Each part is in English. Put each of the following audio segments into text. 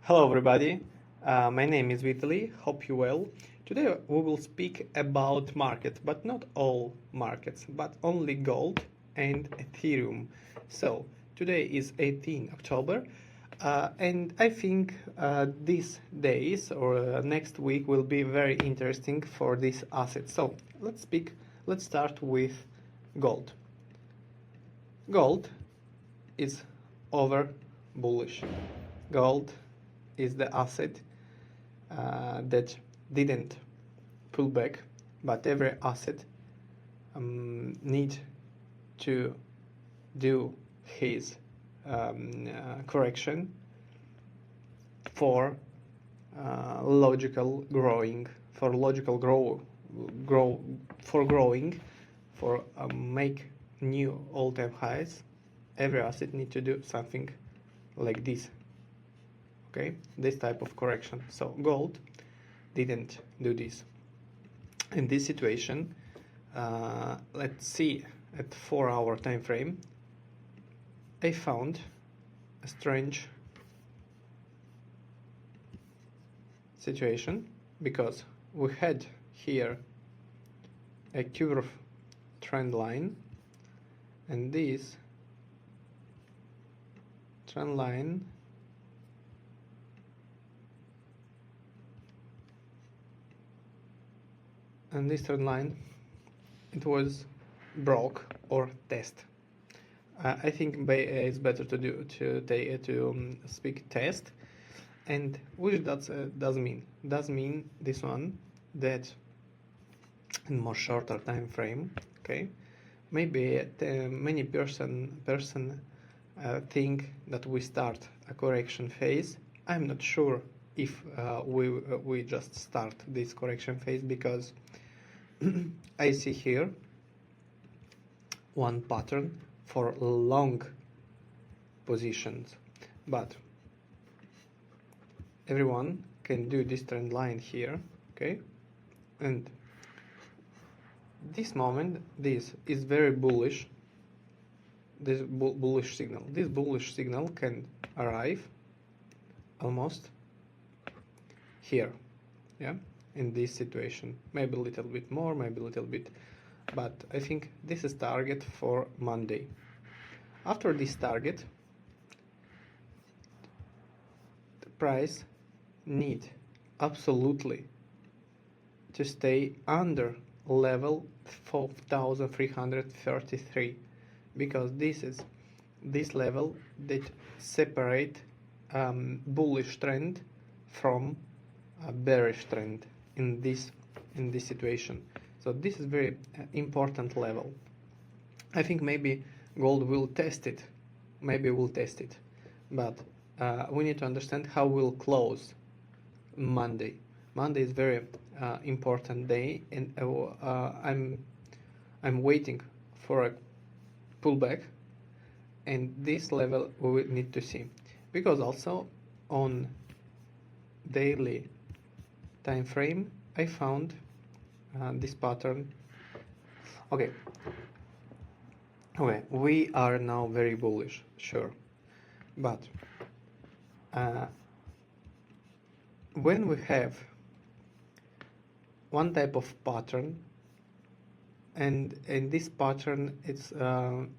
Hello everybody, my name is Vitaly, hope you well. Today we will speak about markets, but not all markets, but only gold and Ethereum. So today is 18 October and I think these days or next week will be very interesting for this asset. So let's start with gold. Gold is over bullish. Gold is the asset that didn't pull back, but every asset need to do his correction for logical growing, for logical growing, for make new all-time highs. Every asset need to do something like this. Okay, this type of correction. So gold didn't do this. In this situation, let's see at 4-hour time frame, I found a strange situation because we had here a curve trend line, and this trend line and this trend line, it was broke or test. I think it's better to speak test, and which does mean this one, that in more shorter time frame. Okay, maybe many person think that we start a correction phase. I'm not sure if we just start this correction phase, because I see here one pattern for long positions, but everyone can do this trend line here. Okay, and this moment, this is very bullish. This bullish signal can arrive almost here, yeah, in this situation, maybe a little bit more, maybe a little bit, but I think this is target for Monday. After this target, the price need absolutely to stay under level 4,333, because this is this level that separate bullish trend from a bearish trend in this situation. So this is very important level. I think maybe gold will test it, but we need to understand how we'll close Monday. Monday is very important day, and I'm waiting for a pullback, and this level we will need to see, because also on daily time frame I found this pattern. Okay, we are now very bullish, sure, but when we have one type of pattern, and in this pattern, it's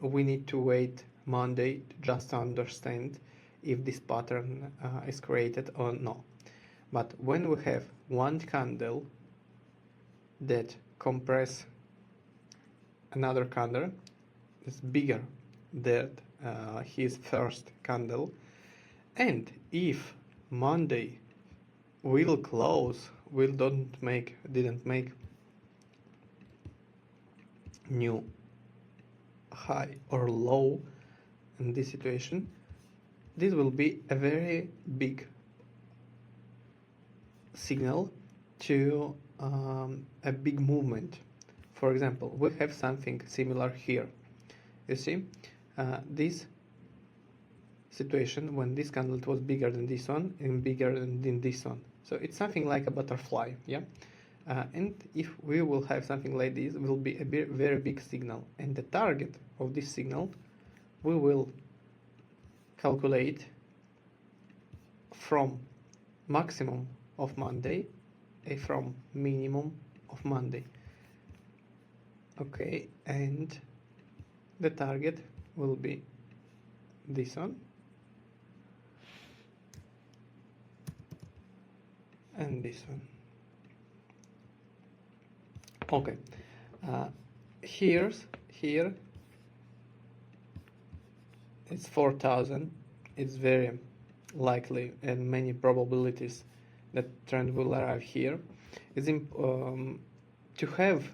we need to wait Monday just to understand if this pattern is created or no. But when we have one candle that compress another candle, is bigger than his first candle, and if Monday will close, didn't make new high or low in this situation, this will be a very big signal to a big movement. For example, we have something similar here. You see, this situation when this candle was bigger than this one and bigger than this one. So it's something like a butterfly, yeah. And if we will have something like this, it will be a very big signal, and the target of this signal we will calculate from maximum of Monday from minimum of Monday. Okay, and the target will be this one and this one. Okay, here it's 4,000. It's very likely and many probabilities that trend will arrive here. It's to have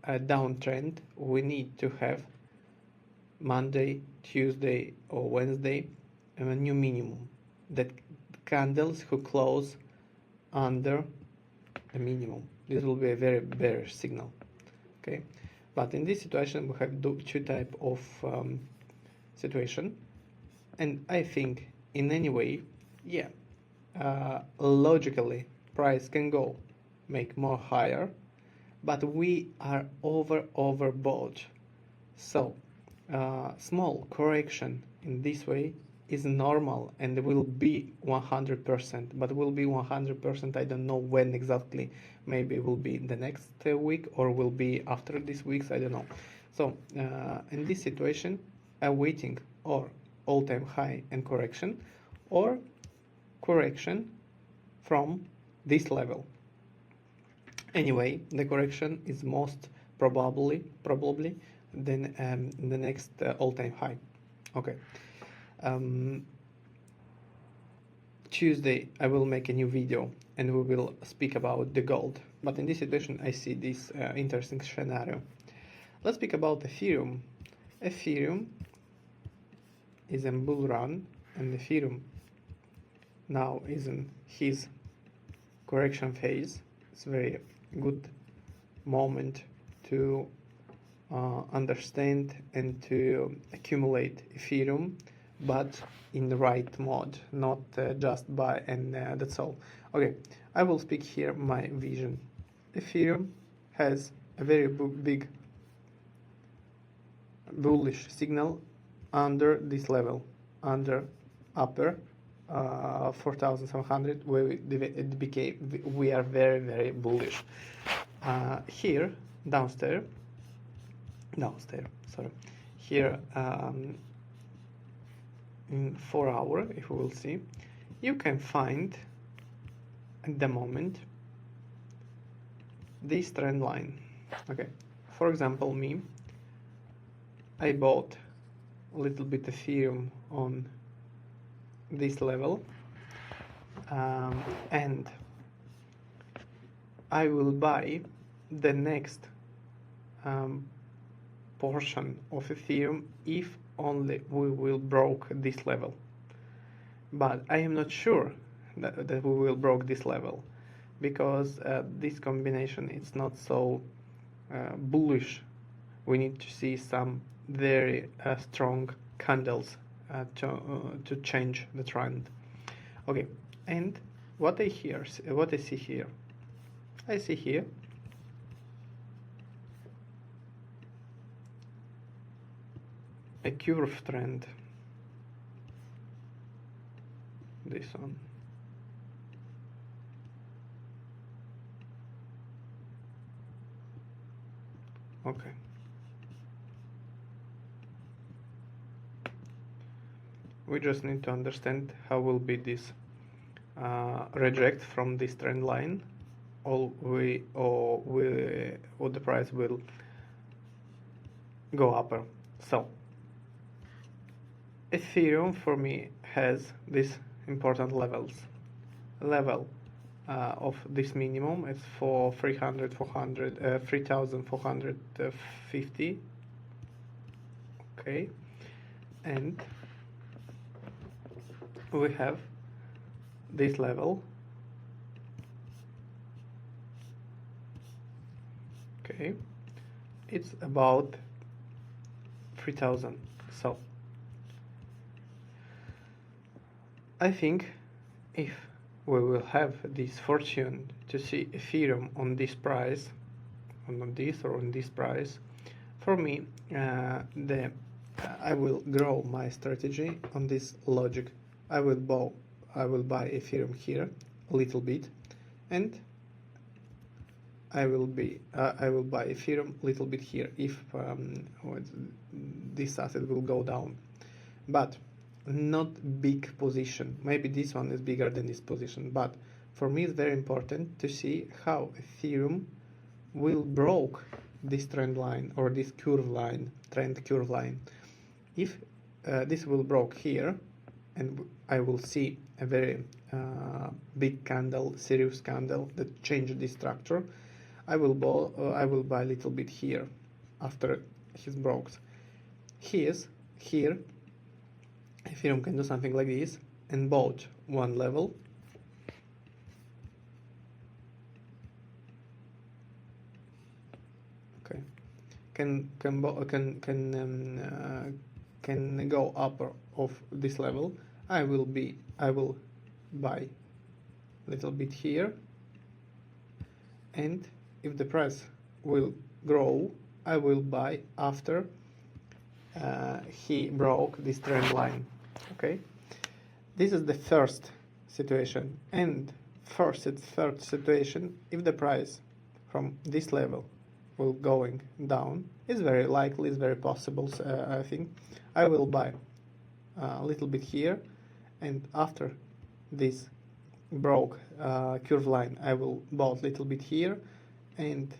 a downtrend. We need to have Monday, Tuesday, or Wednesday a new minimum. That candles who close under the minimum. This will be a very bearish signal. Okay, but in this situation we have two type of situation, and I think in any way, yeah, logically price can go make more higher, but we are overbought. So small correction in this way is normal and will be 100%, but will be 100%. I don't know when exactly. Maybe it will be the next week or will be after this week's. I don't know. So in this situation, awaiting or all-time high and correction, or correction from this level. Anyway, the correction is most probably then the next all-time high. Okay. Tuesday I will make a new video and we will speak about the gold. But in this situation I see this interesting scenario. Let's speak about Ethereum. Ethereum is in bull run, and Ethereum now is in his correction phase. It's a very good moment to understand and to accumulate Ethereum, but in the right mode, not just buy and that's all. Okay, I will speak here my vision. Ethereum has a very big bullish signal under this level, under upper 4,700, where we are very bullish. Here downstairs, sorry, here in 4 hours, if we will see, you can find at the moment this trend line. Okay, for example, I bought a little bit of Ethereum on this level, and I will buy the next portion of Ethereum if only we will broke this level. But I am not sure that we will broke this level, because this combination is not so bullish. We need to see some very strong candles to change the trend. Okay, and what I see here, I see here a curve trend. This one. Okay. We just need to understand how will be this reject from this trend line, or the price will go upper. So Ethereum for me has these important levels. Level of this minimum is for 3,450. Okay, and we have this level. Okay, it's about 3,000. So I think if we will have this fortune to see Ethereum on this price, on this or on this price, for me the I will grow my strategy on this logic. I will buy Ethereum here a little bit, and I will buy Ethereum a little bit here if this asset will go down, but not big position. Maybe this one is bigger than this position, but for me it's very important to see how Ethereum will broke this trend line or this trend curve line. If this will broke here, and I will see a very big candle, serious candle that changed this structure, I will buy a little bit here after his brokes. Here, Ethereum can do something like this and bought one level. Okay, can go up of this level. I will buy a little bit here, and if the price will grow, I will buy after he broke this trend line. Okay, this is the first situation, and third situation, if the price from this level will going down, is very likely, is very possible. I think I will buy a little bit here, and after this broke curve line, I will buy a little bit here, and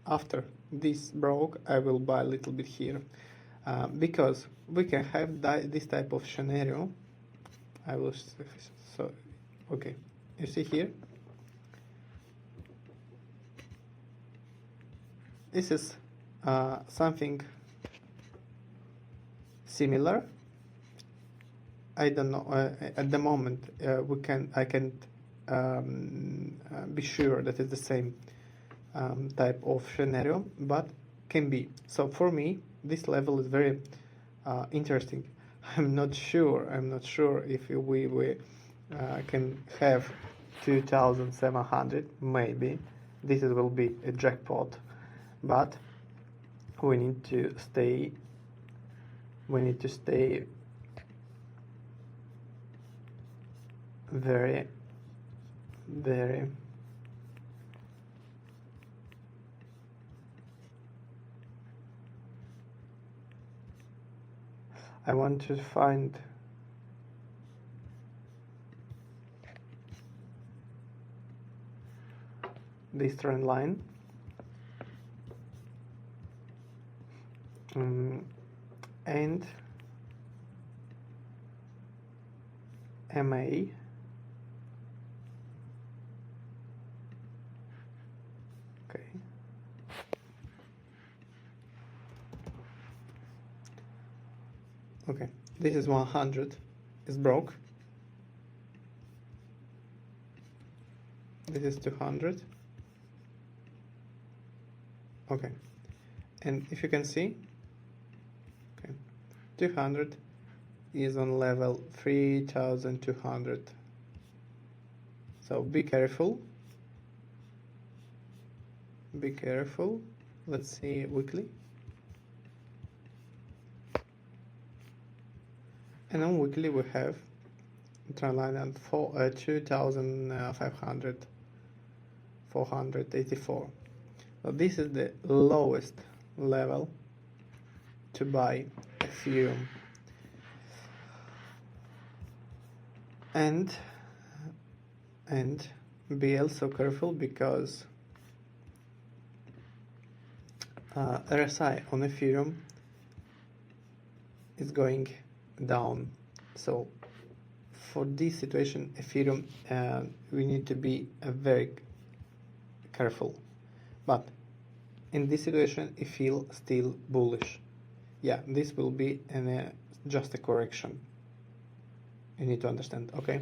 after this broke, I will buy a little bit here, because we can have this type of scenario. Okay, you see here, this is something similar. I don't know at the moment. I can't be sure that it's the same type of scenario, but can be. So for me, this level is very interesting. I'm not sure if we can have 2,700. Maybe this will be a jackpot, but we need to stay very I want to find this trend line, and MA. Okay. Okay, this is 100, is broke. This is 200. Okay, and if you can see, okay, 200 is on level 3,200. So be careful. Be careful. Let's see weekly. And on weekly we have trend line at 2,500, 484. So this is the lowest level to buy Ethereum. And be also careful, because RSI on Ethereum is going down. So for this situation, Ethereum, we need to be very careful. But in this situation, I feel still bullish. Yeah, this will be just a correction. You need to understand. Okay.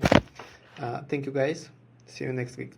Thank you guys. See you next week.